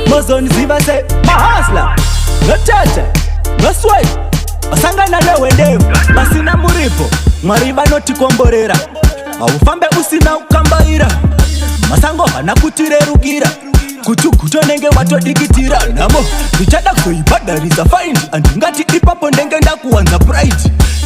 Mozonziva say Mahustler, no chacha, no swipe. Osangana lewe ndeu, basina muripo Mwariba noti komborera Aufambe usina ukambaira Masango hana kutirerugira Kutu nenge wato dikitira Namo, vichada kuibadariza find Andingati ipapo ndenge ndakuwanza pride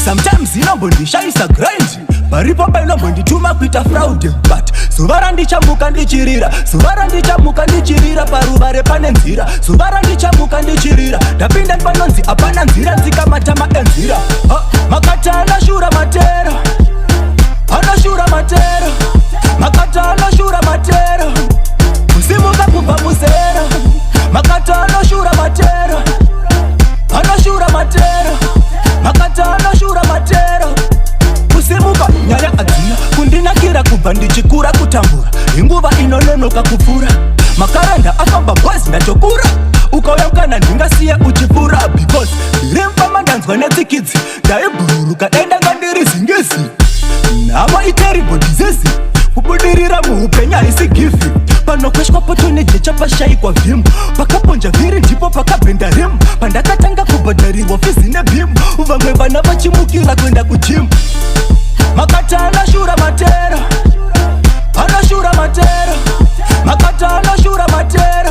Sometimes inambondisha isa grind Baripo bailombondi tuma kuita fraud But, suvara ndichamuka ndichirira Suvara ndichamuka ndichirira Parubare panenzira Suvara ndichamuka ndichirira Dapinda npanonzi apana nzira Nzika matama enzira Makata anashura matera Anashura matera Makata anashura matera Kusimuka kupa musera Makata anashura matera Anashura matera Makata anashura matera Kusimuka nyaya adzina Kundinakira kubva ndichikura kutambura Inguva inononoka kufura Makaranda afamba bwazi ndatokura Ukauya mkana ndingasiye uchipura Because ndirimfama ndanzwa netsikidzi Ndaibururuka denda ngandiri zingezi Nama terrible disease Kubudirira muupenya isi gifi Panokweshwa potone jecha pashai kwa vimu Pakaponja viri ndipo pakabenda rimu Pandakatanga kubadarirwa fizi nebimu Uvangwe vana vachimukira kwenda kujimu Makata anashura matera Anashura matera Makata anashura matera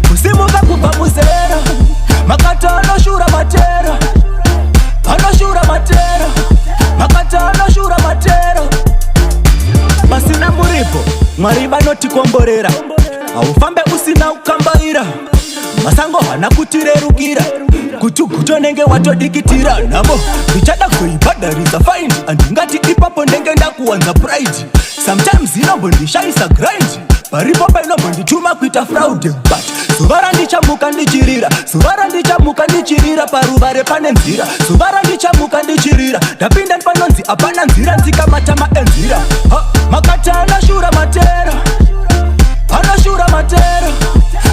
Kusimuka kupa musera Makata anashura matera Anashura matera Makata anashura matera Basina muripo Mwariba noti komborera Aufambe usina ukambaira Masango hana kutirerugira Kutu nenge wato dikitira Namo, vichada kuibadariza find Andingati ipapo ndenge ndakuwanza pride Sometimes inambondisha isa grind Baripo bailombondi tuma kuita fraud But, suvara ndichamuka ndichirira Suvara ndichamuka ndichirira Parubare panenzira Suvara ndichamuka ndichirira Dapinda npanonzi apana nzira Nzika matama enzira Makata anashura matera Anashura matera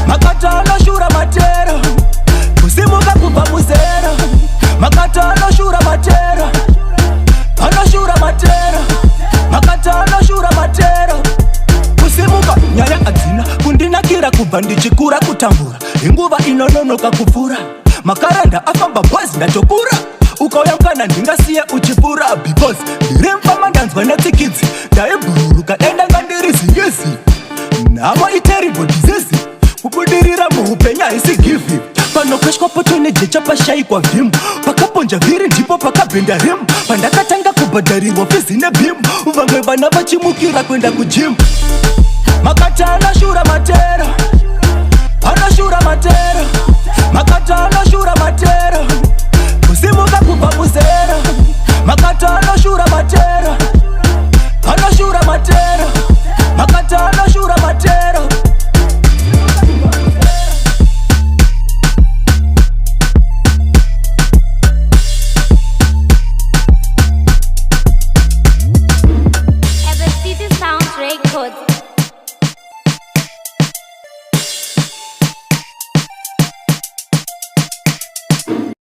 Makata anashura matera Kusimuka kupa musera Makata anashura matera Anashura matera Makata anashura matera Kusimuka nyaya adzina Kundinakira kubva ndichikura kutambura Inguva inononoka kufura Makaranda afamba bwazi ndatokura Ukauya mkana ndingasiye uchipura Because ndirimfama ndanzwa netsikidzi Ndaibururuka denda ngandiri zingezi Nama terrible disease Kubudirira muupenya isi gifi Panokweshwa potone jecha pashai kwa vimu Pakaponja viri ndipo pakabenda rimu Pandakatanga kubadarirwa fizi nebimu Uvangwe vana vachimukira kwenda kujimu